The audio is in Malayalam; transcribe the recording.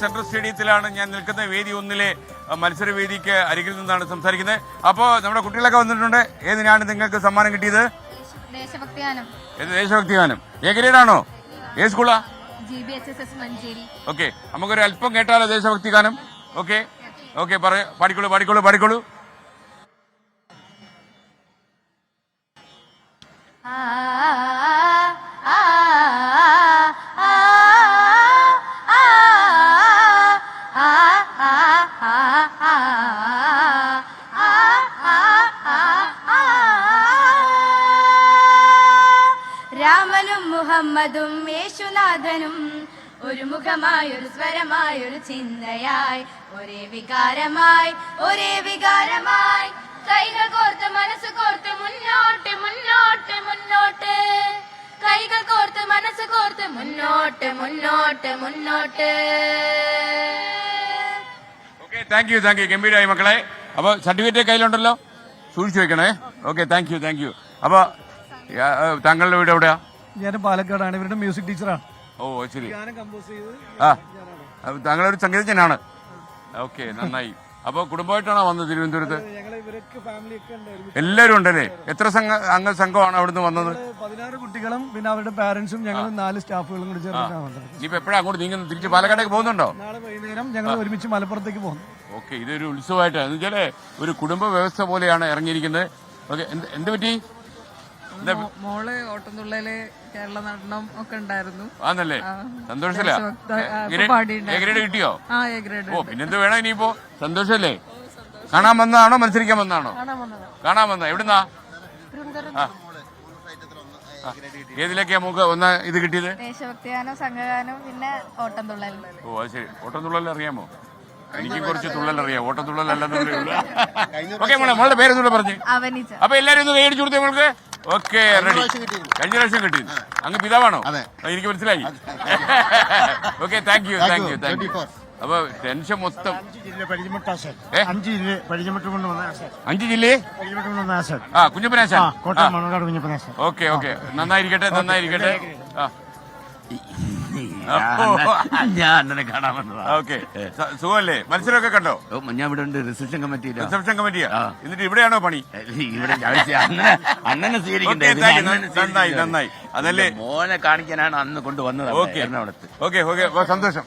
സെൻട്രൽ സ്റ്റേഡിയത്തിലാണ് ഞാൻ നിൽക്കുന്ന. വേദി 1-ലെ മത്സരവേദിക്ക് അരികിൽ നിന്നാണ് സംസാരിക്കുന്നത്. അപ്പോൾ നമ്മുടെ കുട്ടികളൊക്കെ വന്നിട്ടുണ്ട്. ഏതിനാണ് നിങ്ങൾക്ക് സമ്മാനം കിട്ടിയത്? ദേശഭക്തി ഗാനം. ഏ ഗ്രേഡാണോ? ഏത് സ്കൂളാ? ഓക്കെ, നമുക്കൊരു അല്പം കേട്ടാലോ ദേശഭക്തി ഗാനം? ഓക്കെ ഓക്കെ, പാടിക്കോളൂ പാടിക്കോളൂ പാടിക്കോളൂ. രാമനും മുഹമ്മദും യേശുനാഥനും ഒരു മുഖമായൊരു സ്വരമായൊരു ചിന്തയായി ഒരേ വികാരമായി കൈകൾ കോർത്ത് മനസ്സ് കോർത്ത് മുന്നോട്ട് മുന്നോട്ട് മുന്നോട്ട് കൈകൾ കോർത്ത് മനസ്സ് കോർത്ത് മുന്നോട്ട് മുന്നോട്ട് മുന്നോട്ട്. ഓക്കെ, താങ്ക് യു ഗംഭീരമായി മക്കളെ. അപ്പൊ സർട്ടിഫിക്കറ്റ് കയ്യിലുണ്ടല്ലോ, സൂക്ഷിച്ചു വെക്കണേ. Okay, thank you. അപ്പൊ താങ്കളുടെ വീട് എവിടെയാ? ഞാൻ പാലക്കാടാണ്, ഇവരുടെ മ്യൂസിക് ടീച്ചറാണ്. ഓ ശരി. താങ്കളൊരു സംഗീതജ്ഞനാണ്. ഓക്കെ, നന്നായി. അപ്പൊ കുടുംബമായിട്ടാണോ വന്നത് തിരുവനന്തപുരത്ത്? എല്ലാരും ഉണ്ടല്ലേ? എത്ര സംഘമാണ് അവിടുന്ന് വന്നത്? 16 കുട്ടികളും പിന്നെ അവരുടെ പാരന്റ്സും ഞങ്ങൾ 4 സ്റ്റാഫുകളും കൂടി ചേർന്നിട്ടാണ് വന്നത്. ഇനിയിപ്പോ എപ്പോഴാണ് അങ്ങോട്ട് നീങ്ങുന്നത്? തിരിച്ച് പാലക്കാടേക്ക് പോകുന്നുണ്ടോ? നാളെ വൈകുന്നേരം ഞങ്ങൾ ഒരുമിച്ച് മലപ്പുറത്തേക്ക് പോകുന്നു. ഓക്കെ, ഇതൊരു ഉത്സവമായിട്ടാണ് എന്ന് വെച്ചാല് ഒരു കുടുംബ വ്യവസ്ഥ പോലെയാണ് ഇറങ്ങിയിരിക്കുന്നത്. ഓക്കെ, എന്ത് പറ്റി? മോള് ഓട്ടംതുള്ളല് കേരള നടനം ഒക്കെ ഉണ്ടായിരുന്നു. ആന്നല്ലേ? സന്തോഷല്ലേ? ഗ്രേഡ് കിട്ടിയോ? ഓ, പിന്നെന്ത് വേണം ഇനിയിപ്പോ? സന്തോഷല്ലേ? കാണാൻ വന്നതാണോ മത്സരിക്കാൻ വന്നതാണോ? കാണാൻ വന്ന. എവിടുന്നാ? ഏതിലൊക്കെയാ നമുക്ക് ഇത് കിട്ടിയത്? ദേശഭക്തിഗാനം, സംഘഗാനം, പിന്നെ ഓട്ടംതുള്ളൽ. ഓ അത് ശരി. ഓട്ടംതുള്ളൽ അറിയാമോ? എനിക്ക് കുറച്ച് തുള്ളലറിയാം, ഓട്ടത്തുള്ളലല്ലെന്നുള്ളേ ഉള്ളൂ. ഓക്കെ മോളുടെ പേരെന്നൂടെ പറഞ്ഞു. അപ്പൊ എല്ലാരും ഒന്ന് കൈയടിച്ചു കൊടുത്തേ മോൾക്ക്. Okay, ready. കഴിഞ്ഞ പ്രാവശ്യം കിട്ടി. അങ്ങ് പിതാവാണോ? എനിക്ക് മനസ്സിലായി. Okay, thank you. അപ്പൊ ടെൻഷൻ മൊത്തം 5 ജില്ലയെ കുഞ്ഞപ്പനാശാൻ. ഓക്കെ, നന്നായിരിക്കട്ടെ. ഞാൻ അണ്ണനെ കാണാൻ വന്നതാ. ഓക്കെ, സുഖമല്ലേ? മത്സരമൊക്കെ കണ്ടോ? ഞാൻ ഇവിടെ ഉണ്ട്, റിസപ്ഷൻ കമ്മിറ്റിയാ. എന്നിട്ട് ഇവിടെയാണോ പണി? ഇവിടെ അണ്ണനെ സ്വീകരിക്കണ്ടേ? നന്നായി. അതല്ലേ മോനെ കാണിക്കാനാണ് അന്ന് കൊണ്ടുവന്നത്. ഓക്കെ, സന്തോഷം.